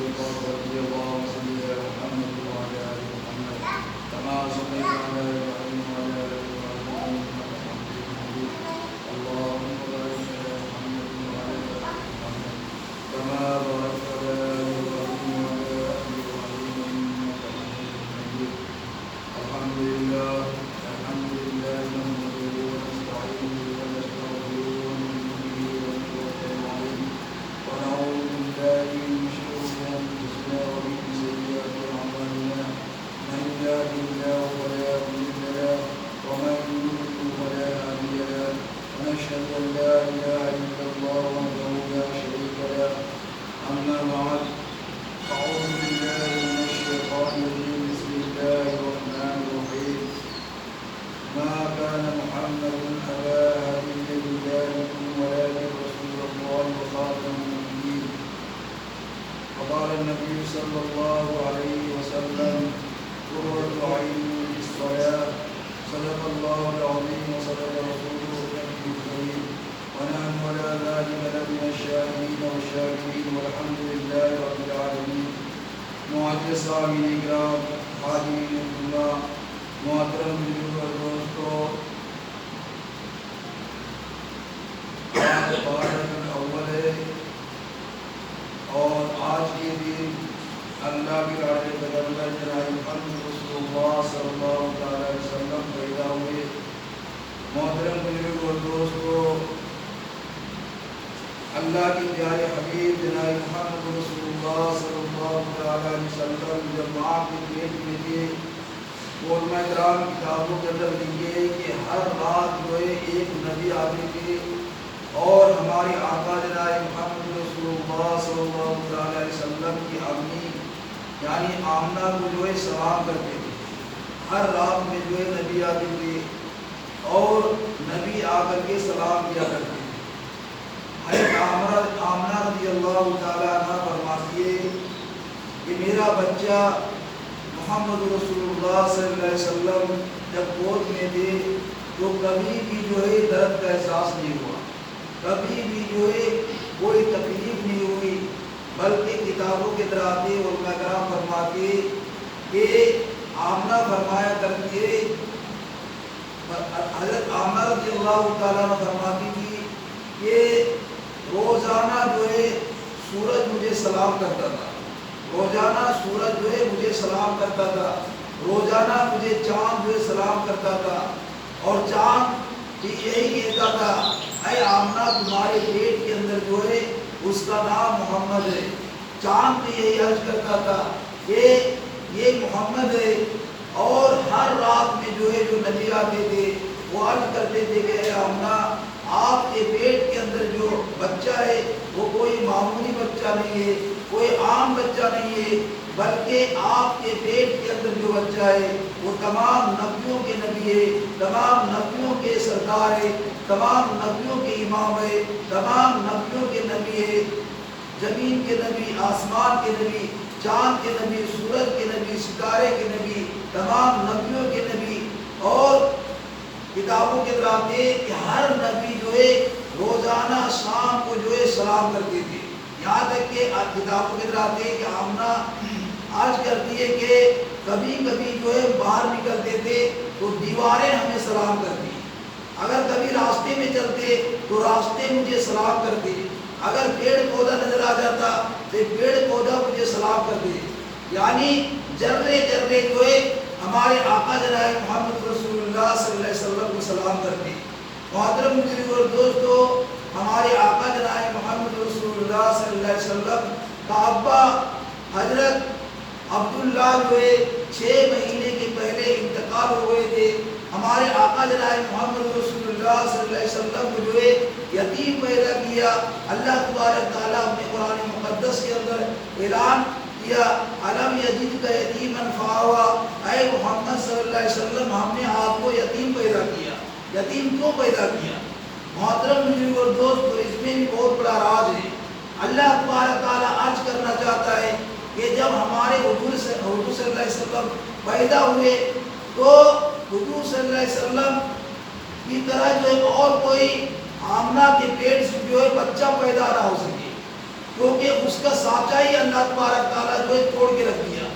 رضي الله صل على محمد وعلى آل محمد كما صليت على إبراهيم وعلى آل إبراهيم إنك حميد مجيد اللهم بارك على محمد وعلى آل محمد كما باركت على إبراهيم وعلى آل إبراهيم إنك حميد مجيد الحمد لله نحمده ونستعينه ونستغفره ونؤمن به ونتوكل عليه ونعوذ بالله من شرور أنفسنا ومن سيئات أعمالنا من يهده الله فلا مضل له ومن يضلل فلا هادي له ونشهد أن لا إله إلا الله وحده لا شريك له أما بعد أعوذ بالله من الشيطان الرجيم بسم الله الرحمن الرحيم ما كان محمد أبا أحد من رجالكم ولكن رسول الله وخاتم النبيين وقال النبي صلى الله عليه وسلم قرة عيني في الصلاة صدق الله العظيم وصدق رسوله النبي الكريم ونحن على ذلك لمن الشاهدين والشاكرين والحمد لله رب العالمين معزز سامعین کرام حاضرین اللہ محترم بزرگ اور دوستو آج 12 اول ہے اور آج کے دن اللہ کے راہ پیغمبر جناب محمد رسول اللہ صلی اللہ علیہ وسلم پیدا ہوئے۔ محترم بزرگ اور دوستو اللہ کے پیارے حبیب جناب محمد رسول اللہ صلی اللہ علیہ وسلم جب ماں کے پیٹ میں تھے، علماء کرام کتابوں کے اندر لکھے کہ ہر رات جو ہے ایک نبی آتے تھے اور ہمارے آقا جناب محمد رسول اللہ صلی اللہ علیہ وسلم کی امی یعنی آمنہ کو جو ہے سلام کرتے تھے۔ ہر رات میں جو ہے نبی آتے تھے اور نبی آ کر کے سلام کیا کرتے تھے۔ حضرت آمنہ رضی اللہ تعالیٰ عنہ فرماتی ہے کہ میرا بچہ محمد رسول اللہ صلی اللہ علیہ وسلم جب گود میں تھے تو کبھی بھی جو ہے درد کا احساس نہیں ہوا، کبھی بھی جو ہے کوئی تکلیف نہیں ہوئی، بلکہ کتابوں کے در آتے علماء کرام فرماتے کہ آمنہ فرمایا کرتی ہے، حضرت آمنہ رضی اللہ تعالیٰ عنہ فرماتی تھی کہ روزانہ جو ہے سورج مجھے سلام کرتا تھا، روزانہ سورج جو ہے مجھے سلام کرتا تھا، روزانہ مجھے چاند جو ہے سلام کرتا تھا، اور چاند یہی کہتا تھا اے آمنہ تمہارے پیٹ کے اندر جو ہے اس کا نام محمد ہے۔ چاند بھی یہی عرض کرتا تھا کہ یہ محمد ہے، اور ہر رات میں جو ہے جو نبی آتے تھے وہ عرض کرتے تھے کہ اے آمنہ آپ کے پیٹ کے اندر جو بچہ ہے وہ کوئی معمولی بچہ نہیں ہے، کوئی عام بچہ نہیں ہے، بلکہ آپ کے پیٹ کے اندر جو بچہ ہے وہ تمام نبیوں کے نبی ہے، تمام نبیوں کے سردار ہے، تمام نبیوں کے امام ہے، تمام نبیوں کے نبی ہے، زمین کے نبی، آسمان کے نبی، چاند کے نبی، سورج کے نبی، ستارے کے نبی، تمام نبیوں کے نبی۔ اور کتابوں کے دراتے کہ ہر نبی جو ہے روزانہ شام کو جو ہے سلام کرتے تھے، یہاں تک کہ کتابوں کے دراتے کہ آمنہ آج کرتی ہے کہ کبھی کبھی جو ہے باہر نکلتے تھے تو دیواریں ہمیں سلام کرتی، اگر کبھی راستے میں چلتے تو راستے مجھے سلام کرتے، اگر پیڑ پودا نظر آ جاتا تو پیڑ پودا مجھے سلام کرتے، یعنی جرے جرے جو ہے ہمارے آقا جناب محمد رسول اللہ صلی اللہ علیہ وسلم کو سلام کرتے۔ محترم بزرگ اور دوستو ہمارے آقا جناب محمد رسول اللہ صلی اللہ علیہ وسلم کا ابا حضرت عبداللہ جو ہے 6 مہینے کے پہلے انتقال ہو گئے تھے۔ ہمارے آقا جناب محمد رسول اللہ صلی اللہ علیہ وسلم کو جو ہے یتیم پیدا کیا۔ اللہ تبارک تعالیٰ اپنے قرآن مقدس کے اندر اعلان کیا علم یجد کا یتیما فآوا، اے محمد صلی اللہ علیہ وسلم ہم نے آپ کو یتیم پیدا کیا۔ یتیم کیوں پیدا کیا؟ محترم بزرگ اور دوست اس میں بھی بہت بڑا راز ہے۔ اللہ تبارک تعالیٰ عرض کرنا چاہتا ہے کہ جب ہمارے حضور صلی اللہ علیہ وسلم پیدا ہوئے تو حضور صلی اللہ علیہ وسلم کی طرح جو ہے اور کوئی آمنہ کے پیٹ سے جو ہے بچہ پیدا نہ ہو سکے، کیونکہ اس کا سانچہ ہی اللہ تبارک تعالیٰ جو ہے توڑ کے رکھ دیا۔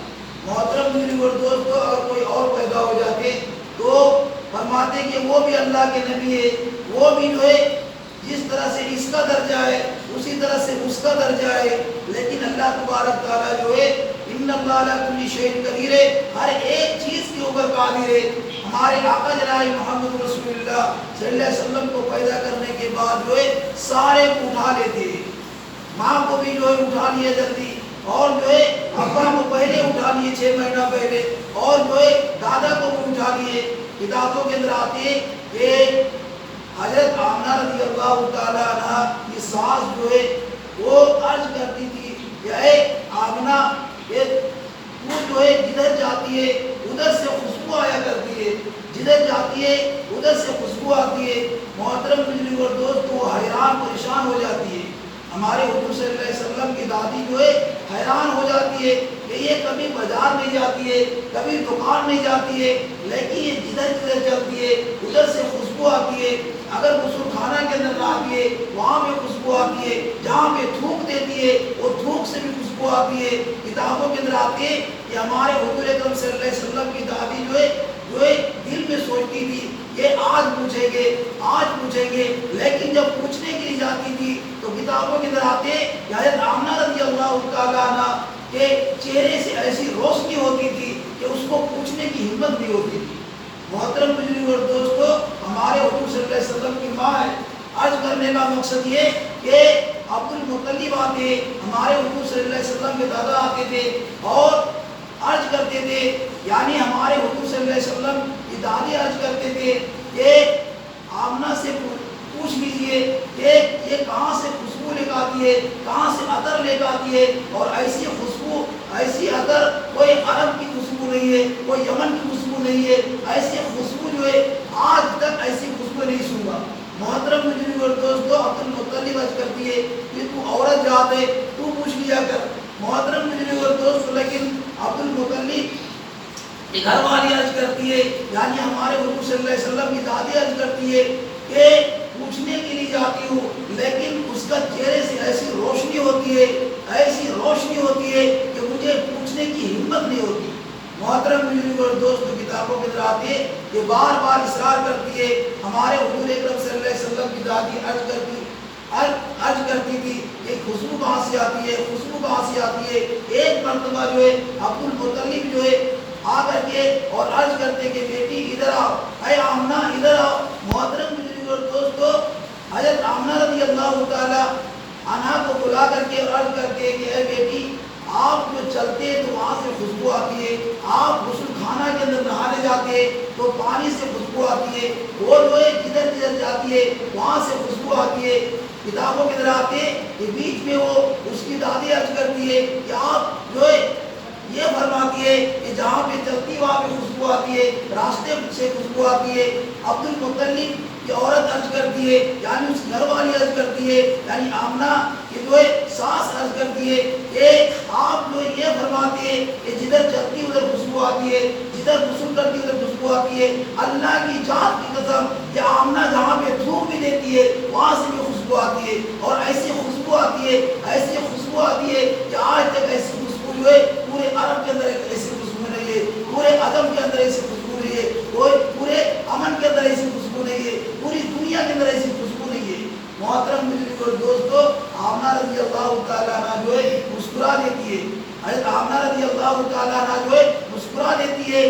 محترم بزرگ اور دوستو، اگر کوئی اور پیدا ہو جاتے تو فرماتے کہ وہ بھی اللہ کے نبی ہے، وہ بھی جو ہے جس طرح سے اس کا درجہ ہے اسی طرح سے اس کا درجہ ہے، لیکن اللہ تبارک تعالیٰ جو ہے ان اللہ علی کل شیء قدیر ہے، ہر ایک چیز کے اوپر قادر ہے۔ ہمارے آقا جناب محمد رسول اللہ صلی اللہ علیہ وسلم کو پیدا کرنے کے بعد جو ہے سارے کو اٹھا لیتے ہیں، ماں کو بھی جو ہے اٹھا لیا جلدی، اور جو ہے ابا کو پہلے اٹھا لیے 6 مہینہ پہلے، اور جو ہے دادا کو بھی اٹھا لیے۔ کتابوں کے اندر آتے ہیں کہ حضرت آمنہ رضی اللہ تعالیٰ عنہ کی ساس جو ہے وہ عرض کرتی تھی کہ اے آمنہ، تو جو ہے جدھر جاتی ہے ادھر سے خوشبو آیا کرتی ہے، جدھر جاتی ہے ادھر سے خوشبو آتی ہے۔ محترم بزرگ اور دوست، وہ حیران پریشان ہو جاتی ہے۔ ہمارے حضور صلی اللہ علیہ وسلم کی دادی جو ہے حیران ہو جاتی ہے کہ یہ کبھی بازار نہیں جاتی ہے، کبھی دکان نہیں جاتی ہے، لیکن یہ جدھر جدھر چلتی ہے ادھر سے خوشبو آتی ہے۔ اگر غسل خانہ کے اندر لاتی ہے وہاں پہ خوشبو آتی ہے، جہاں پہ تھوک دیتی ہے وہ تھوک سے بھی خوشبو آتی ہے۔ کتابوں کے اندر آتی ہے کہ ہمارے حضور اکرم صلی اللہ علیہ وسلم کی دادی جو ہے دل میں سوچتی تھی یہ آج پوچھیں گے، لیکن جب پوچھنے کے لیے جاتی تھی تو کتابوں کے اندر آتے کہ حضرت آمنہ رضی اللہ تعالیٰ عنہ کے چہرے سے ایسی روشنی ہوتی تھی کہ اس کو پوچھنے کی ہمت نہیں ہوتی تھی۔ محترم بزرگ اور دوستو، ہمارے حضور صلی اللہ علیہ وسلم کی ماں ہے۔ عرض کرنے کا مقصد یہ کہ عبد المطلب آتے، ہمارے حضور صلی اللہ علیہ وسلم کے دادا آتے تھے اور عرض کرتے تھے، یعنی ہمارے حضور صلی اللہ علیہ وسلم کی دادی عرض کرتے تھے کہ آمنہ سے پوچھ لیجئے کہ یہ کہاں سے خوشبو لے کے آتی ہے، کہاں سے عطر لے کے آتی ہے، اور ایسی خوشبو ایسی عطر کوئی عرب کی خوشبو نہیں ہے، کوئی یمن کی خوشبو نہیں ہے، ایسی خوشبو جو ہے آج تک ایسی خوشبو نہیں سنگا۔ محترم بزرگ اور دوستو، عبد المطلب عرض کرتی ہے کہ تو عورت ذات ہے، تو پوچھ لیا کر۔ محترم بزرگ اور دوستو، لیکن عبد المطلب گھر والی عرض کرتی ہے، یعنی ہمارے حضور صلی اللہ علیہ وسلم کی دادی عرض کرتی ہے کہ پوچھنے کے لیے جاتی ہوں لیکن اس کا چہرے سے ایسی روشنی ہوتی ہے کہ مجھے پوچھنے کی ہمت نہیں ہوتی۔ محترم بزرگ اور دوستو، کتابوں کے اندر آتے ہیں کہ بار بار اصرار کرتی ہے، ہمارے حضور اکرم صلی اللہ علیہ وسلم کی دادی عرض کرتی تھی کہ خوشبو کہاں سے آتی ہے۔ ایک مرتبہ جو ہے عبد المطلب جو ہے آ کر کے اور عرض کرتے کہ بیٹی ادھر آؤ، اے آمنہ ادھر آؤ۔ محترم بزرگ اور دوستو، حضرت آمنہ رضی اللہ تعالی عنہا کو بلا کر کے عرض کرتے کہ اے بیٹی، آپ جو چلتے تو وہاں سے خوشبو آتی ہے، آپ غسل خانہ کے اندر نہانے جاتے تو پانی سے خوشبو آتی ہے، وہ جو ہے جدھر جدھر جاتی ہے وہاں سے خوشبو آتی ہے۔ کتابوں کے اندر آتے کہ بیچ میں وہ اس کی دادی عرض کرتی ہے کہ آپ جو ہے یہ فرماتی ہے کہ جہاں پہ چلتی وہاں پہ خوشبو آتی ہے، راستے سے خوشبو آتی ہے۔ عبد المطلب کی عورت عرض کرتی ہے، یعنی اس گھر والی عرض کرتی ہے، یعنی آمنہ کی جو ہے ساس عرض کرتی ہے کہ آپ جو یہ فرماتے ہیں کہ جدھر چلتی ادھر خوشبو آتی ہے، جدھر غسل کرتی ادھر خوشبو آتی ہے۔ اللہ کی ذات کی قسم کہ آمنہ جہاں پہ تھوک بھی دیتی ہے وہاں سے بھی خوشبو آتی ہے، اور ایسی خوشبو آتی ہے کہ آج تک ایسی خوشبو جو ہے پورے عرب کے اندر ایسی خوشبو نہیں ہے، پورے عجم کے اندر ایسی خوشبو نہیں ہے، پورے امن کے اندر ایسی خوشبو نہیں ہے، پوری دنیا کے اندر ایسی خوشبو نہیں ہے۔ محترم بزرگ اور دوستو، آمنہ رضی اللہ تعالیٰ عنہ جو ہے مسکرا دیتی ہے، حضرت آمنہ رضی اللہ تعالیٰ عنہ جو ہے مسکرا دیتی ہے۔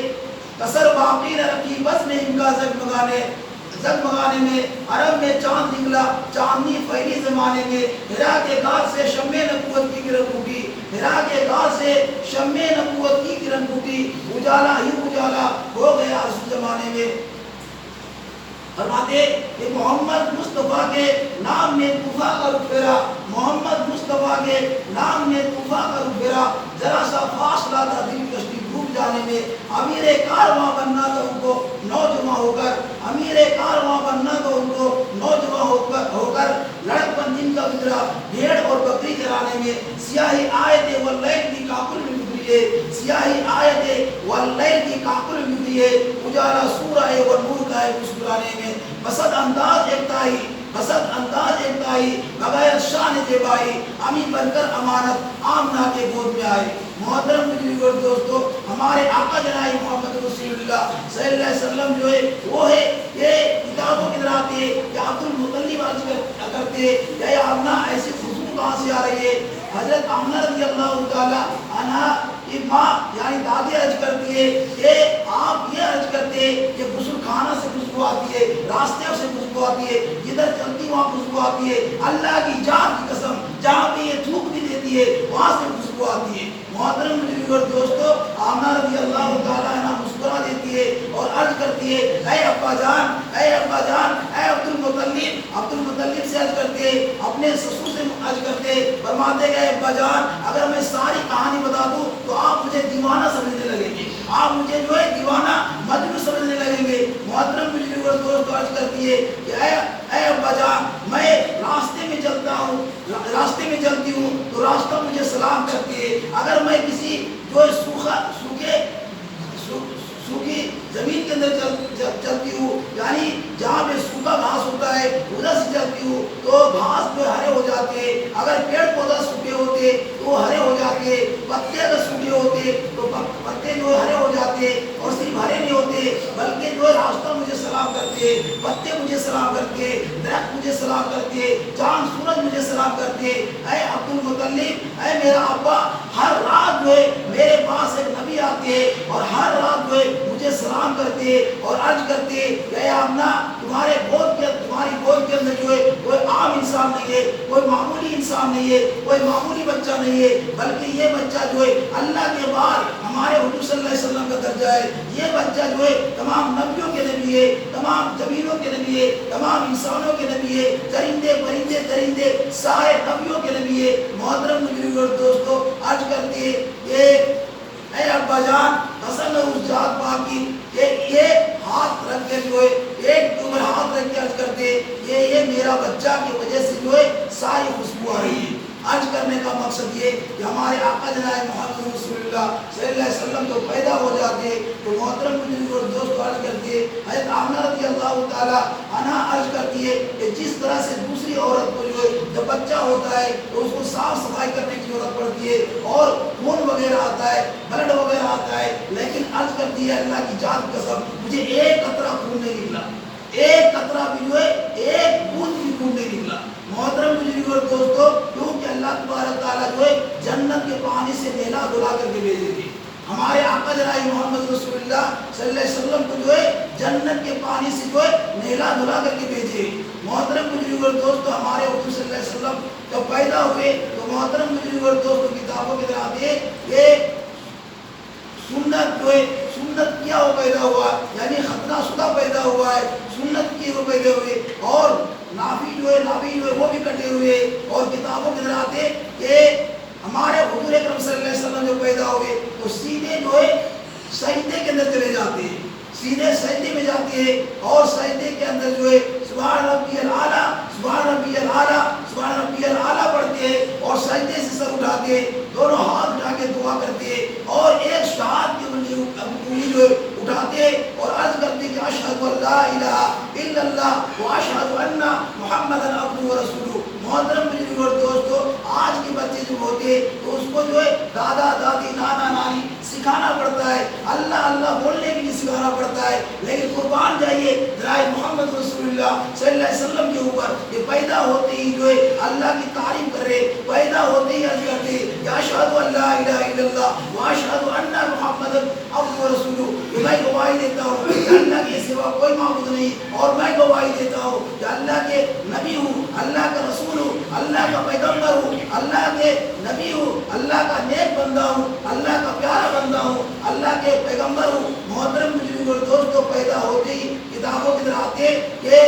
کسر باقی نہ رکھی بس نے ان کا زگمگانے میں، عرب میں چاند نکلا چاندنی پھیلی زمانے میں، ہرا کے غار سے شمع نبوت کی کرن پھوٹی، ہرا کے غار سے شمع نبوت کی کرن پھوٹی، اجالا ہی اجالا ہو گیا اس زمانے میں۔ فرماتے کہ محمد مصطفیٰ کے نام نے طوفاں کا رخ پھیرا، محمد مصطفیٰ کے نام نے طوفاں کا رخ پھیرا، ذرا سا فاصلہ تھا دل کشتی ڈوب جانے میں، امیر کارواں بننا تھا ان کو نوجوان ہو کر، امیر کارواں بننا تھا ان کو نوجوان ہو کر، لڑک بن جن کا گزرا بھیڑ اور بکری چرانے میں، سیاہی آئے تھے واللیل کی کاکل میں گزری ہے، سیاہی آئے تھے واللیل کی کاکل میں گزری ہے، اجالا سورہ ہے اور نور کا ہے مسکرانے میں، بسد انداز ایک تائی حسد انداز انتہائی بغیر شان زیبائی امی بن کر امانت آمنہ کے گود میں آئی۔ محترم بزرگوں اور دوستو، ہمارے آقا جناب محمد رسول اللہ صلی اللہ علیہ وسلم جو ہے وہ ہے یہ کتابوں کی طرح آتے کہ عبد المطلب عرض کرتے یا آمنہ ایسی خوشبو کہاں سے آ رہی ہے؟ حضرت آمنہ رضی اللہ تعالی عنہ کی ماں یعنی دادی عرض کرتی ہے کہ آپ یہ عرض کرتے ہیں کہ غسل خانہ سے خوشبو آتی ہے، راستے سے خوشبو آتی ہے، جدھر چلتی وہاں خوشبو آتی ہے، اللہ کی ذات کی قسم جہاں پہ یہ تھوک بھی دیتی ہے وہاں سے خوشبو آتی ہے۔ محترم بزرگوں اور دوستو، آمنہ رضی اللہ تعالیٰ عنہ مسکرا دیتی ہے اور عرض کرتی ہے اے ابا جان، اے ابا جان، اے عبد المطلب، عبد المطلب سے عرض کرتے ہیں، اپنے سسر سے عرض کرتے ہیں، فرماتے گئے ابا جان اگر میں ساری کہانی بتا دوں تو آپ مجھے دیوانہ سمجھنے لگیں گے، آپ مجھے جو ہے دیوانہ مجنون سمجھنے لگیں گے۔ محترم بزرگوں اور دوستو عرض کرتی ہے کہ اے ابا جان میں راستے میں چلتا ہوں، راستے میں چلتی ہوں تو راستہ مجھے سلام کرتی ہے، اگر میں کسی جو سوکھی زمین کے اندر چلتی ہوں یعنی جہاں پہ سوکھا گھاس ہوتا ہے ادھر سے چلتی ہوں تو گھاس جو ہرے ہو جاتے ہیں، اگر پیڑ پودا سوکھے ہوتے تو وہ ہرے ہو جاتے، پتے اگر سوکھے ہوتے تو پتے جو ہرے ہو جاتے، اور صرف ہرے نہیں ہوتے بلکہ جو راستہ مجھے سلام کرتے، پتے مجھے سلام کرتے، درخت مجھے سلام کرتے، چاند سورج مجھے سلام کرتے۔ اے عبد المطلب، اے میرا ابا، ہر رات جو ہے میرے پاس ایک نبی آتے اور ہر رات جو ہے مجھے سلام کرتے اور عرض کرتے کہ اے آمنہ تمہاری گود کے اندر جو ہے کوئی عام انسان نہیں ہے، کوئی معمولی انسان نہیں ہے، کوئی معمولی بچہ نہیں ہے، بلکہ یہ بچہ جو ہے اللہ کے بعد ہمارے حضور صلی اللہ علیہ وسلم کا درجہ ہے، یہ بچہ جو ہے تمام نبیوں کے نبی ہے، تمام جمیلوں کے نبی ہے، تمام انسانوں کے نبی ہے، چرندے پرندے درندے سارے نبیوں کے نبی ہے۔ محترم بزرگوں اور دوستو عرض کرتے ہیں اے ابا جان قسم ہے اس ذات پاک کی کہ یہ ہاتھ رکھ کے جو ہے ایک عمر ہاتھ رکھ کے عرض کرتے یہ میرا بچہ کی وجہ سے جو ہے ساری خوشبو آ رہی ہے۔ عرض کرنے کا مقصد یہ کہ ہمارے آقا جناب محمد رسول اللہ صلی اللہ علیہ وسلم تو پیدا ہو جاتے تو محترم بزرگوں اور دوست عرض کرتی ہے حضرت آمنہ رضی اللہ تعالی عنہ عرض کرتی ہے کہ جس طرح سے دوسری عورت کو جو ہے جب بچہ ہوتا ہے تو اس کو صاف صفائی کرنے کی ضرورت پڑتی ہے اور خون وغیرہ آتا ہے، بلڈ وغیرہ آتا ہے، لیکن عرض کرتی ہے اللہ کی ذات کی قسم مجھے ایک قطرہ خون نہیں نکلا، ایک قطرہ بھی جو ہے ایک بوند بھی خون نہیں نکلا۔ محترم بزرگوں اور دوستو کیونکہ اللہ تبارک تعالیٰ جو ہے جنت کے پانی سے نہلا دھلا کر کے بھیجے تھے، ہمارے آقا جناب محمد رسول اللہ صلی اللہ علیہ وسلم کو جو ہے جنت کے پانی سے جو ہے نہلا دھلا کر کے بھیجے۔ محترم بزرگوں اور دوستو ہمارے حضور صلی اللہ علیہ وسلم جب پیدا ہوئے تو محترم بزرگوں اور دوستو کتابوں کی طرح آتے کہ سنت جو ہے سنت کیا وہ پیدا ہوا یعنی ختنہ شدہ پیدا ہوا ہے، سنت کی وہ پیدا ہوئے، اور نابی جو ہے وہ بھی کٹے ہوئے، اور کتابوں کے اندر آتے کہ ہمارے حضور اکرم صلی اللہ علیہ وسلم جو پیدا ہوئے تو سیدھے جو ہے سجدے کے اندر چلے جاتے ہیں، سیدھے سجدے میں جاتے ہیں اور سجدے کے اندر جو ہے سبحان ربی الاعلیٰ سبحان ربی الاعلیٰ سبحان ربی الاعلیٰ پڑھتے ہیں اور سجدے سے سر اٹھاتے ہیں، دونوں ہاتھ اٹھا کے دعا کرتے ہیں اور ایک شہادت کی انگلی جو ہے اٹھاتے ہیں اور عرض کرتے کہ اشہد ان لا الہ الا اللہ و اشہد ان محمد عبدہ و رسولہ۔ محترم بزرگوں اور دوستو آج کے بچے جو ہوتے ہیں تو اس کو جو ہے دادا دادی نانا نانی سکھانا پڑتا ہے، اللہ اللہ بولنے بھی نہیں سکھانا پڑتا ہے، لیکن قربان جائیے جناب محمد رسول اللہ صلی اللہ علیہ وسلم کے اوپر یہ پیدا ہوتے ہی جو ہے اللہ کی تعریف کر رہے، پیدا ہوتے ہی عرض کرتے یا اشہد ان لا الہ الا اللہ و اشہد ان محمد عبدہ و رسولہ، کہ میں گواہی دیتا ہوں کہ اللہ کے سوا کوئی معبود نہیں، اور میں گواہی دیتا ہوں کہ اللہ کے نبی ہوں، اللہ کا رسول ہوں، اللہ کا پیغمبر ہوں، اللہ کے نبی ہوں، اللہ کا نیک بندہ ہوں، اللہ کا پیارا بندہ ہوں، اللہ کے پیغمبر ہوں۔ محترم بزرگوں اور دوستوں پیدا ہوتے ہی کتابوں کی طرح آتے کہ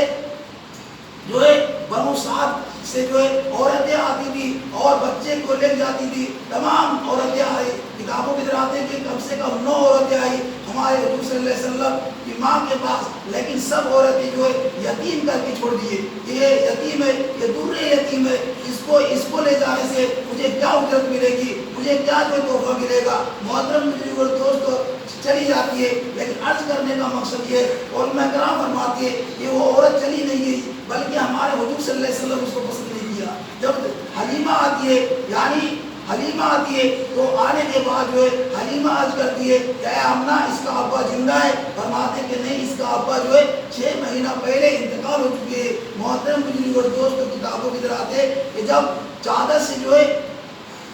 جو ہے بنو سعد سے جو ہے عورتیں آتی تھی اور بچے کو لے جاتی تھی، تمام عورتیں آئی، کتابوں کی طرح آتے کہ کم سے کم 9 عورتیں آئی ہمارے حضور صلی اللہ علیہ وسلم کی ماں کے پاس، لیکن سب عورتیں جو ہے یتیم کر کے چھوڑ دیے، یہ یتیم ہے، یہ در یتیم ہے، اس کو لے جانے سے مجھے کیا اجرت ملے گی، مجھے کیا جو تحفہ ملے گا۔ محترم بزرگوں اور دوستو چلی جاتی ہے، لیکن عرض کرنے کا مقصد یہ علماء کرام فرماتے ہیں کہ وہ عورت چلی نہیں گئی بلکہ ہمارے حضور صلی اللہ علیہ وسلم اس کو پسند نہیں کیا. جب حلیمہ آتی ہے، یعنی حلیمہ آتی ہے تو آنے کے بعد جو ہے حلیمہ عرض کرتی ہے کہ اے آمنہ اس کا ابا زندہ ہے؟ فرماتے کہ نہیں، اس کا ابا جو ہے 6 مہینہ پہلے انتقال ہو چکے ہیں. محترم بزرگ اور دوستوں، کتابوں کی طرح آتے کہ جب چادر سے جو ہے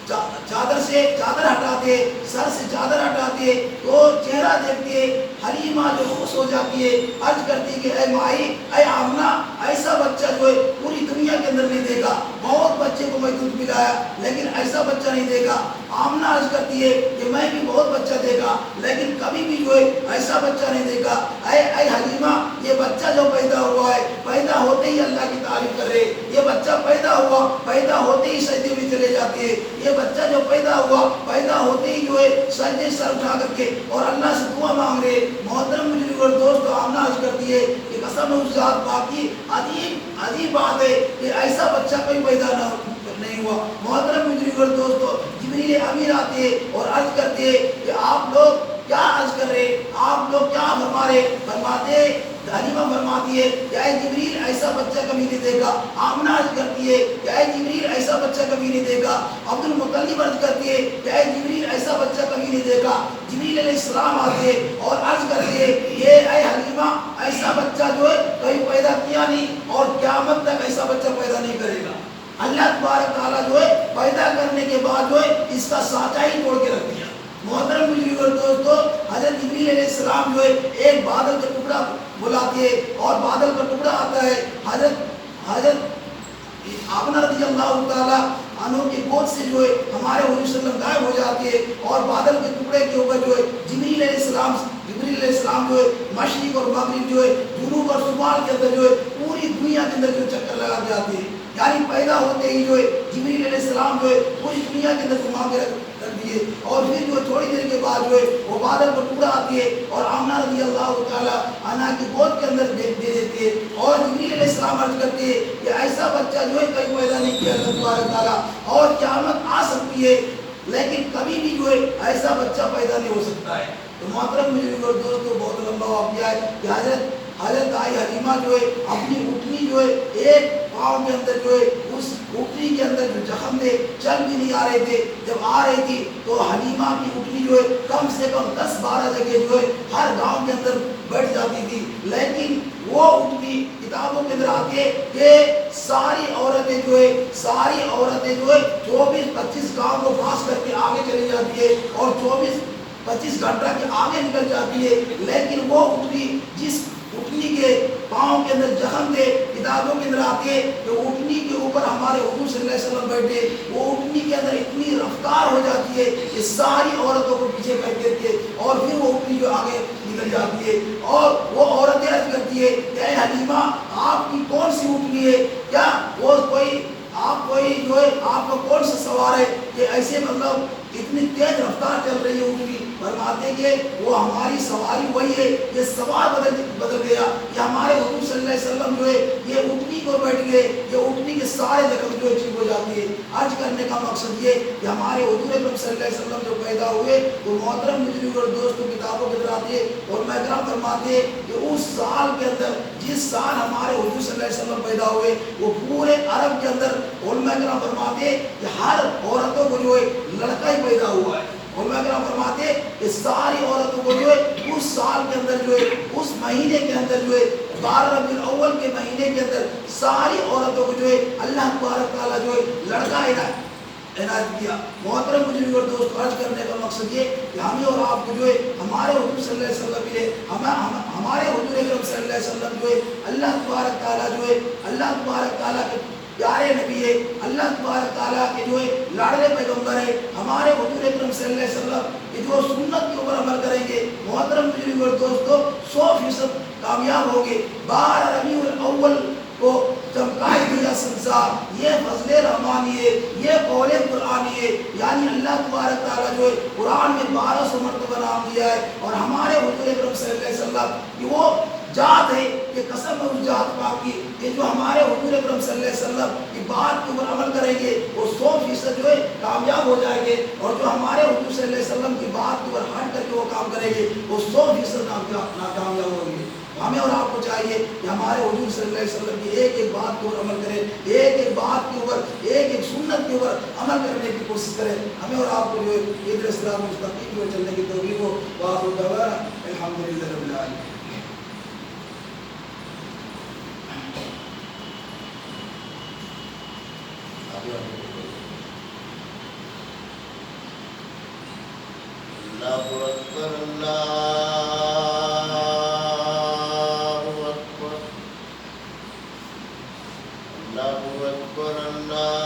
چادر ہٹاتے، سر سے چادر ہٹاتے تو چہرہ دیکھتے حلیمہ جو خوش ہو جاتی ہے، عرض کرتی کہ اے مائی، اے آمنہ، ایسا بچہ جو ہے پوری دنیا کے اندر نہیں دیکھا. بہت بچے کو میں دودھ پلایا لیکن ایسا بچہ نہیں دیکھا. آمنہ عرض کرتی ہے کہ میں بھی بہت بچہ دیکھا لیکن کبھی بھی جو ہے ایسا بچہ نہیں دیکھا. اے حلیمہ، یہ بچہ جو پیدا ہوا ہے، پیدا ہوتے ہی اللہ کی تعریف کر رہے. یہ بچہ پیدا ہوا، پیدا ہوتے ہی سجدے میں چلے جاتے ہیں. یہ بچہ جو پیدا ہوا، پیدا ہوتے ہی جو ہے سجدے سر اٹھا کر کے اور اللہ سے دعا مانگ رہے. محترم بزرگ اور دوست، آمنہ عرض کرتی ہے کہ قسم اس ذات پاک کی، عجیب بات ہے کہ ایسا بچہ کوئی پیدا نہیں ہوا. محترم بزرگ اور دوستو، جبریل امین آتے ہیں اور عرض کرتے ہیں کہ آپ لوگ کیا عرض کر رہے، آپ لوگ کیا فرما رہے؟ فرماتے حلیمہ فرماتی ہے کہ اے جبریل، ایسا بچہ کبھی نہیں دیکھا. آمنہ عرض کرتی ہے کہ اے جبریل، ایسا بچہ کبھی نہیں دیکھا. عبد المطلب عرض کرتی ہے کہ اے جبریل، ایسا بچہ کبھی نہیں دیکھا. جبریل علیہ السلام آتے اور عرض کرتے یہ اے حلیمہ، ایسا بچہ جو ہے کبھی پیدا کیا نہیں اور قیامت تک ایسا بچہ پیدا نہیں کرے گا. اللہ تبارک تعالیٰ جو ہے پیدا کرنے کے بعد جو ہے اس کا سانچہ ہی توڑ کے رکھ دیا. محترم بزرگ اور دوستو، حضرت جبریل علیہ السلام جو ہے ایک بادل کا ٹکڑا بلاتے ہیں اور بادل کا ٹکڑا آتا ہے. حضرت آمنہ رضی اللہ تعالیٰ عنہ کی گود سے جو ہے ہمارے حضور صلی اللہ علیہ وسلم غائب ہو جاتے ہیں اور بادل کے ٹکڑے کے اوپر جو ہے جبریل علیہ السلام جو ہے مشرق اور مغرب جو ہے جنوب اور شمال کے اندر جو ہے پوری دنیا کے اندر جو چکر لگا کے آتے ہیں. یعنی پیدا ہوتے ہی جو ہے جبریل علیہ السلام جو ہے پوری دنیا کے اندر گھما کے رکھ دیے اور پھر جو تھوڑی دیر کے بعد جو ہے وہ بادل کا ٹکڑا آتی ہے اور آمنہ رضی اللہ تعالیٰ عنہ کی گود کے اندر دے دیتے ہیں اور جبریل علیہ السلام عرض کرتے ہیں کہ ایسا بچہ جو ہے کہیں پیدا نہیں کیا اللہ تبارک تعالیٰ اور قیامت آ سکتی ہے لیکن کبھی بھی جو ہے ایسا بچہ پیدا نہیں ہو سکتا ہے. تو محترم بزرگ اور دوستو، بہت لمبا واقعہ ہے کہ حضرت آئی حلیمہ جو ہے اپنی اٹھنی جو ہے ایک پاؤں کے اندر جو ہے اس اٹھنی کے اندر جو زخم تھے چل بھی نہیں آ رہے تھے. جب آ رہی تھی تو حلیمہ کی اٹھنی جو ہے کم سے کم 10-12 جگہ جو ہے ہر گاؤں کے اندر بیٹھ جاتی تھی. لیکن وہ اٹھنی کتابوں کے اندر آتے کہ ساری عورتیں جو ہے 24-25 گاؤں کو پاس کر کے آگے چلی جاتی ہے اور 24-25 گھنٹہ کے آگے نکل جاتی ہے. لیکن وہ اٹھنی، جس اٹھنی کے پاؤں کے اندر زخم تھے، کتابوں کے اندر آتے کہ اٹھنی کے اوپر ہمارے حضور صلی اللہ علیہ وسلم بیٹھے، وہ اٹھنی کے اندر اتنی رفتار ہو جاتی ہے کہ ساری عورتوں کو پیچھے کر دیتی ہے اور پھر وہ اٹھنی جو آگے نکل جاتی ہے اور وہ عورتیں عرض کرتی ہے کہ اے حلیمہ، آپ کی کون سی اٹھنی ہے؟ کیا وہ کوئی جو ہے آپ کا کون سا سوار ہے کہ ایسے مطلب اتنی تیز رفتار چل رہی ہے اٹھنی؟ فرماتے کہ وہ ہماری سواری وہی ہے، یہ سوار بدل گیا. یہ ہمارے حضور صلی اللہ علیہ وسلم جو ہے یہ اٹھنی کو بیٹھ گئے، یہ اٹھنی کے سارے زخم جو ٹھیک ہو جاتی ہے. عرض کرنے کا مقصد یہ کہ ہمارے حضور اکرم صلی اللہ علیہ وسلم جو پیدا ہوئے وہ محترم بزرگ اور دوستوں کتابوں کے اندر آتے اور محترم فرماتے کہ اس سال کے اندر، جس سال ہمارے حضور صلی اللہ علیہ وسلم پیدا ہوئے، وہ پورے عرب کے اندر علماء کرام فرماتے کہ ہر عورتوں کو جو ہے لڑکا ہی پیدا ہوا ہے. علماء کرام فرماتے کہ ساری عورتوں کو جو ہے اس سال کے اندر جو ہے اس مہینے کے اندر جو ہے 12 ربیع الاول کے مہینے کے اندر ساری عورتوں کو جو ہے اللہ تبارک تعالیٰ جو ہے لڑکا عنایت کیا. محترم بزرگ اور دوست، عرض کرنے کا مقصد یہ کہ ہمیں اور آپ کو جو ہے ہمارے حضور صلی اللہ علیہ وسلم ملے، ہمارے حضور اکرم صلی اللہ علیہ وسلم جو ہے اللہ تبارک تعالیٰ جو ہے اللہ تبارک تعالیٰ کے پیارے نبی ہے، اللہ تبارک تعالیٰ کے جو ہے لاڈلے پیغمبر ہے. ہمارے حضور اکرم صلی اللہ علیہ وسلم کہ جو سنت کے اوپر عمل کریں گے محترم بزرگ اور دوستو 100% کامیاب ہوں گے. 12 ربیع الاول کو چمکائی دیا سنسار، یہ فضل رحمانی ہے، یہ قول قرآنی ہے. یعنی اللہ تبارک تعالیٰ جو ہے قرآن میں 1200 مرتبہ نام دیا ہے اور ہمارے حضور اکرم صلی اللہ علیہ وسلم کہ وہ ذات ہے یہ قسم ہے اس ذات پاک کی کہ جو ہمارے حضور اکرم صلی اللہ علیہ وسلم کی بات کے اوپر عمل کریں گے وہ 100% جو ہے کامیاب ہو جائیں گے، اور جو ہمارے حضور صلی اللہ علیہ وسلم کی بات کے اوپر ہٹ کر کے وہ کام کریں گے وہ 100% ناکامیاب ہوں گے۔ ہمیں اور آپ کو چاہیے کہ ہمارے حضور صلی اللہ علیہ وسلم کی ایک ایک بات کے اوپر عمل کریں، ایک ایک بات کے اوپر، ایک ایک سنت کے اوپر عمل کرنے کی کوشش کریں۔ ہمیں اور آپ کو جو ہے ادھر صراط مستقیم کی اور چلنے کی توفیق ہو۔ وآخر دعوانا الحمدللہ رب العالمین۔ اللہ اکبر اللہ اکبر اللہ اکبر اللہ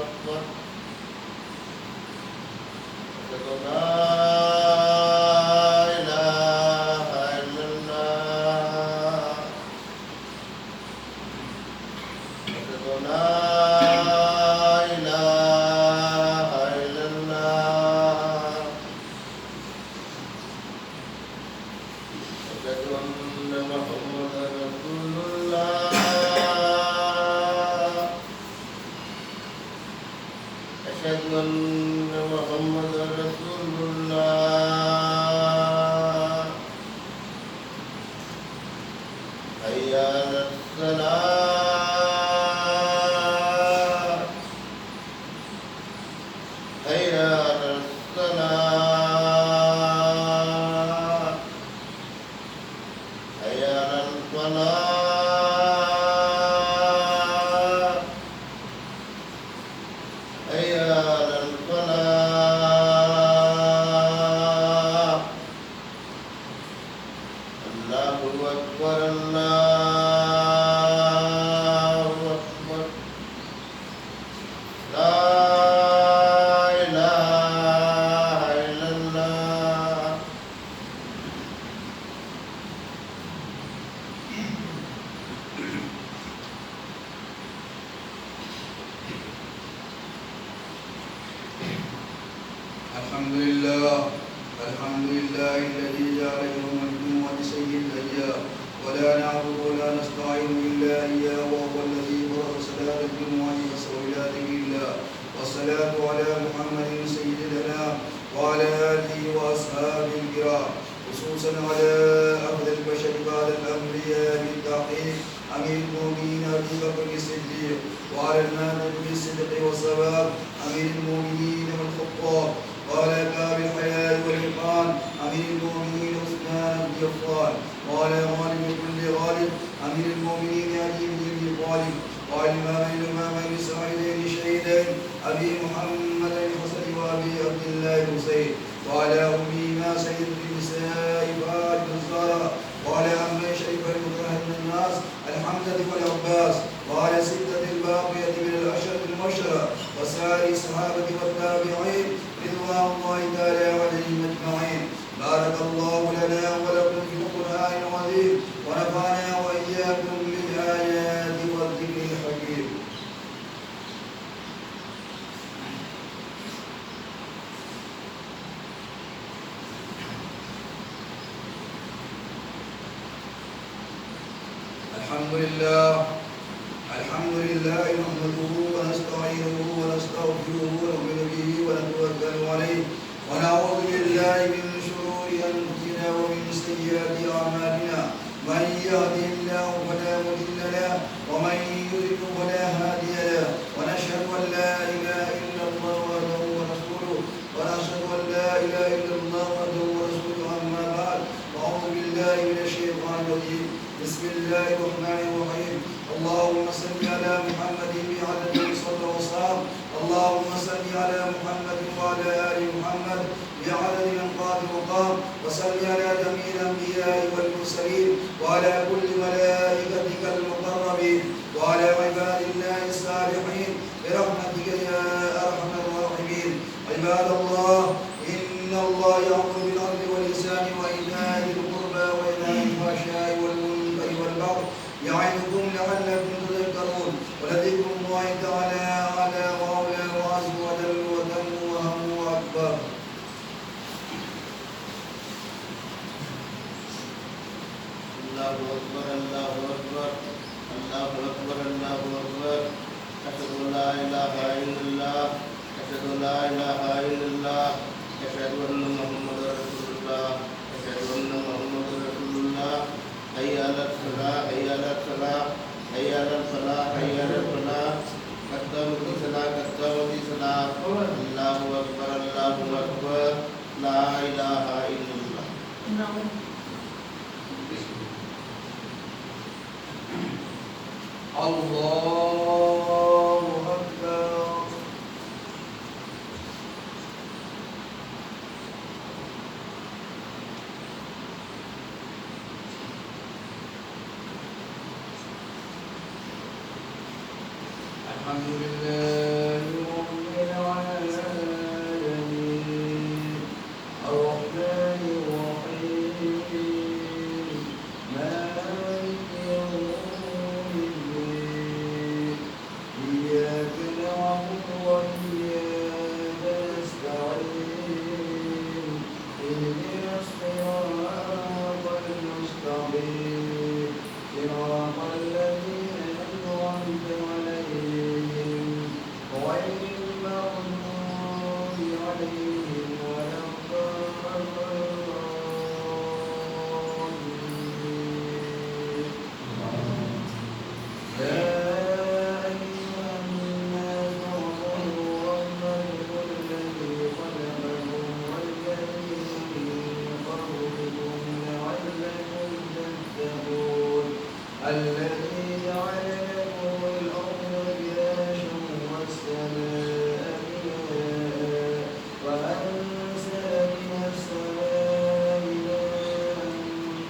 اکبر اشہد ان لا الہ الا اللہ اشہد ان لا أشهد أن محمدا رسول الله حي على الصلاة حي على الصلاة حي على الفلاح حي على الفلاح الله أكبر الله أكبر لا إله إلا الله الحمد لله الذي جعل يوم الجمعة سيد الأيام، ولا نعبد ولا نستعين إلا إياه، وهو الذي فرض صلاة الجمعة وصلاة الله، والصلاة على محمد سيد الأنام وعلى آله وأصحابه الكرام، خصوصا على أفضل البشر بعد الأنبياء بالتحقيق أمير المؤمنين أبي بكر الصديق، وعلى المهدي بالصدق والصواب أمير المؤمنين والخطاب، وعلى باب الحياة والإيمان أمير المؤمنين عثمان بن عفان، وعلى غالب كل غالب أمير المؤمنين علي بن أبي طالب، وعلى الإمامين السعيدين الشهيدين أبي محمد الحسن وأبي عبد الله الحسين، وعلى أمهما سيد النساء فاطمة الزهراء، وعلى أمي شريف المطهر الناس الحمزة والعباس، وعلى ستة الباقية من العشرة المبشرة وسائر الصحابة والتابعين رضوان الله تعالى عليهم أجمعين. بارك الله لنا ولكم في القرآن العظيم، ونفعنا وإياكم بالآيات والذكر الحكيم. الحمد لله نحمده ونستعينه ونستغفره ونؤمن به ونتوكل عليه، ونعوذ بالله من شرور أنفسنا ومن سيئات أعمالنا، من يهده الله فلا مضل له ومن يضلل فلا هادي له، ونشهد أن لا إله إلا الله وحده ورسوله، ونشهد أن لا إله إلا الله وحده ورسوله. أما بعد، أعوذ بالله من الشيطان الرجيم. بسم الله الرحمن الرحيم. اللهم صل على محمد بعدد صلى وصام، اللهم صل على محمد وعلى آل محمد بعدد من قام وقام، وصل على جميع الأنبياء والمرسلين وعلى كل ملائكتك المقربين وعلى عباد الله الصالحين برحمتك يا أرحم الراحمين. عباد الله، إن الله يأمر بالعدل والإحسان وإيتاء ذي القربى وينهى عن الفحشاء والمنكر والبغي يعظكم لعلكم تذكرون، ولذكر الله تعالى أعلى وأولى وعز وجل وتم وهم وأكبر. الله أكبر الله أكبر الله أكبر الله أكبر أشهد أن لا إله إلا الله أشهد أن لا إله إلا الله أشهد أن محمدا رسول الله أشهد أن محمدا رسول الله حي على الصلاة حي على الصلاة حي على الفلاح حي على الفلاح قد قامت الصلاة قد قامت الصلاة الله أكبر الله أكبر لا إله إلا الله. الله أكبر. الحمد لله رب العالمين الرحمن الرحيم مالك يوم الدين إياك نعبد وإياك نستعين اهدنا الصراط المستقيم صراط الذين أنعمت عليهم غير المغضوب عليهم ولا الضالين. يا أيها الناس اعبدوا ربكم الذي خلقكم والذين من قبلكم لعلكم تتقون الذي جعل لكم الأرض فراشا والسماء بناء وأنزل من السماء ماء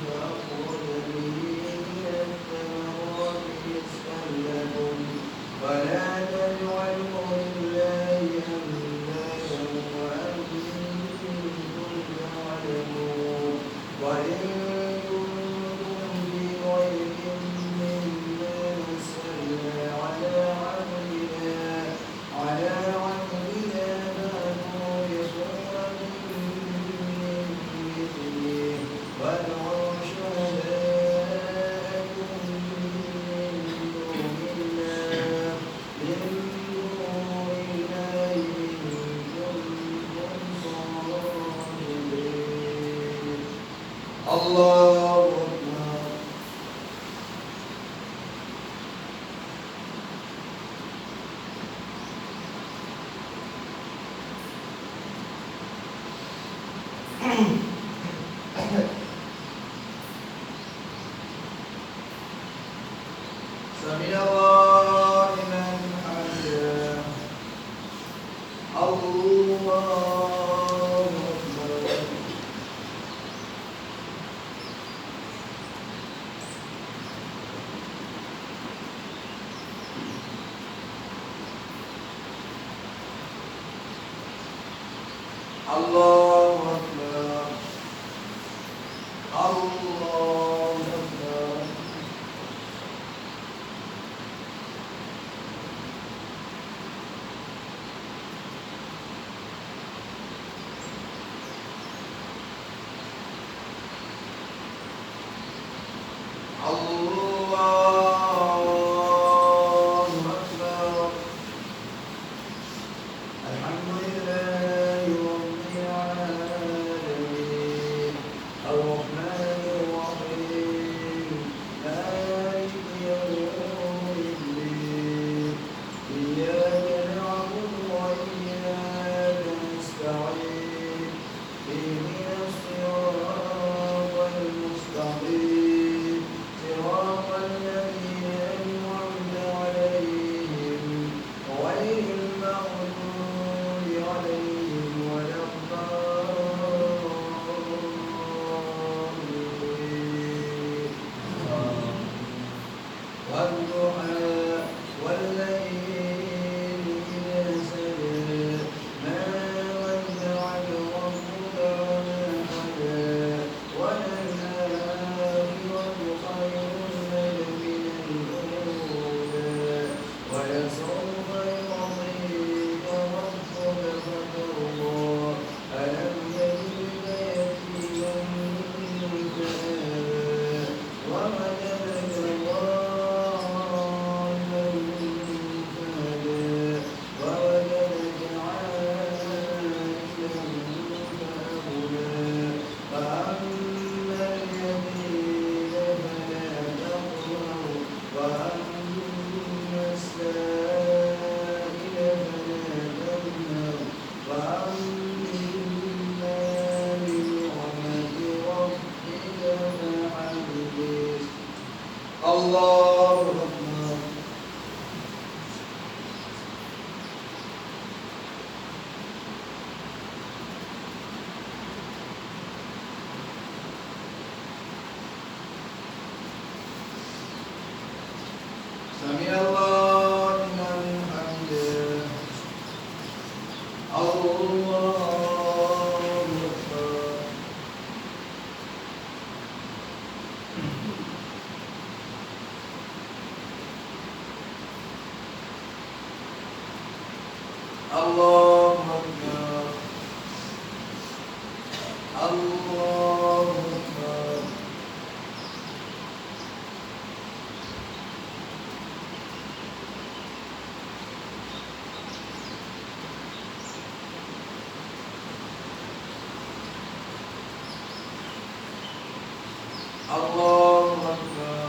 فأخرج به من الثمرات رزقا لكم ولا تجعلوا لله أندادا وأنتم تعلمون وإن كنتم في ريب مما نزلنا على عبدنا فأتوا بسورة من مثله وادعوا شهداءكم من دون الله إن كنتم صادقين. الله أكبر. سمع الله لمن حمده. الله أكبر. الله أكبر. الله أكبر. الله أكبر. الحمد لله رب العالمين الرحمن الرحيم الله أكبر. سمع الله لمن حمده. الله أكبر. الله أكبر. الله أكبر. الله أكبر.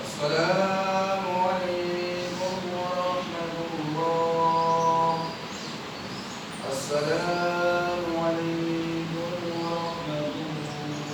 السلام عليكم ورحمة الله. السلام عليكم ورحمة الله.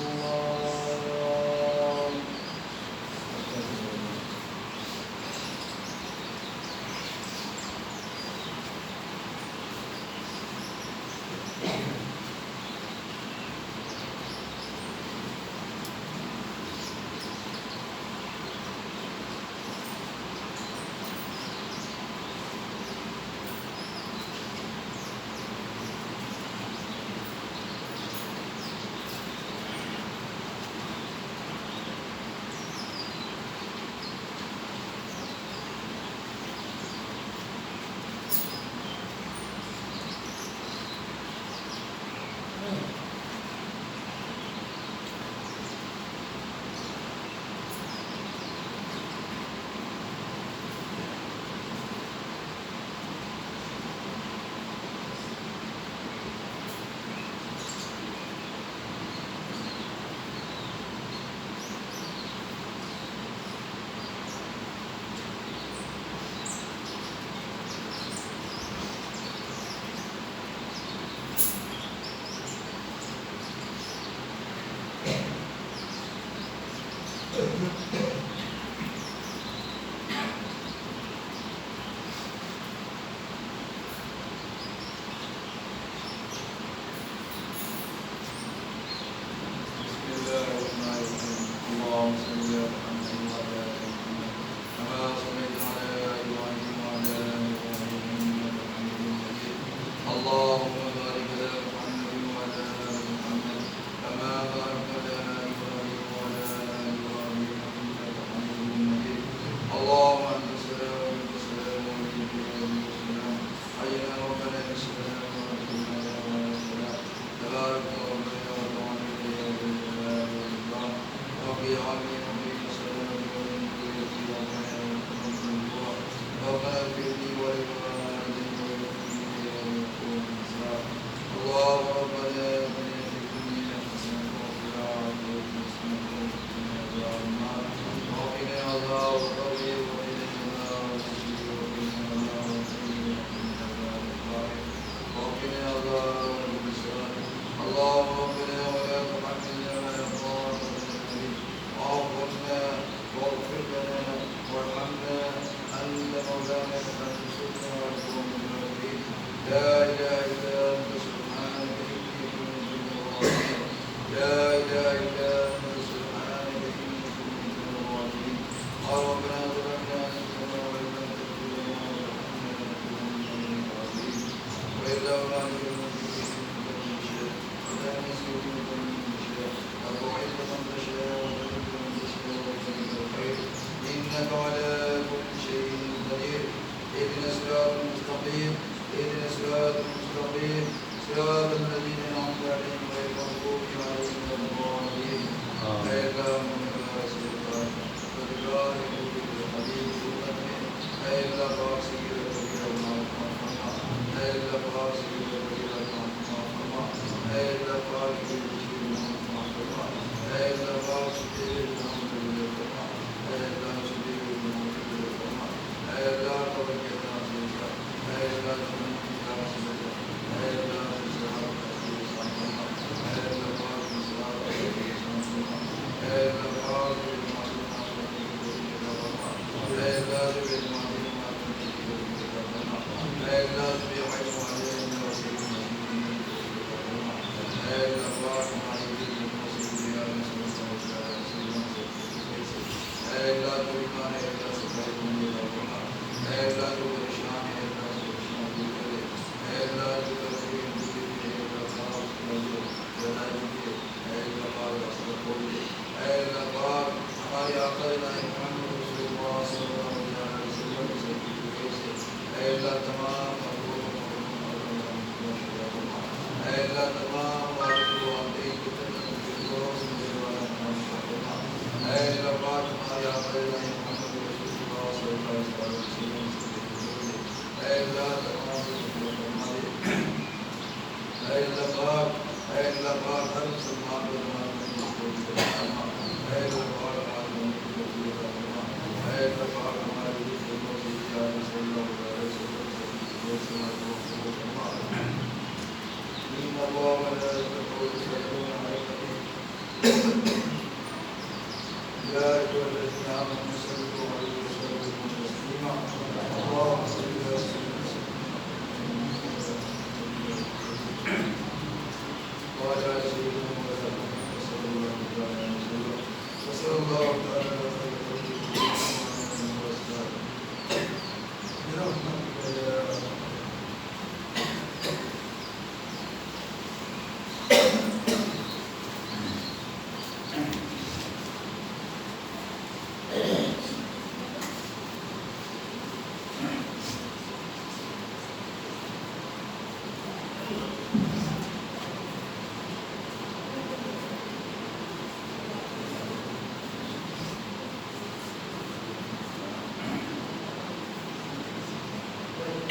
اور ربنا ظلمنا انفسنا وان لم تغفر لنا وترحمنا لنكونن من الخاسرين واذا اردنا من شيء ولا نسلك من شيء وتعز من تشاء وتذل من تشاء وبيدك الخير انك على كل شيء قدير اهدنا الصراط المستقيم اهدنا الصراط المستقيم صراط الذين انعمت عليهم غير المغضوب عليهم ولا الضالين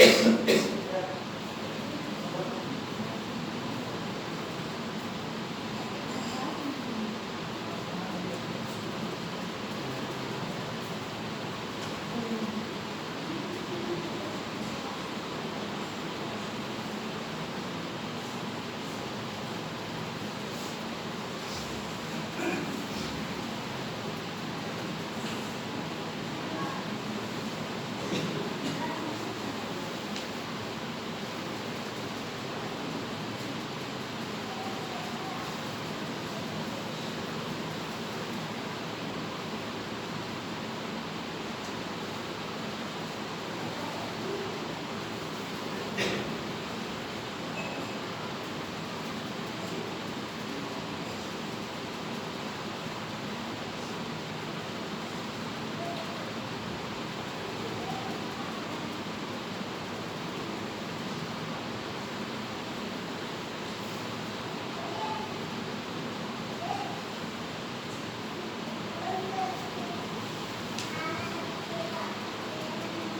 Thank you.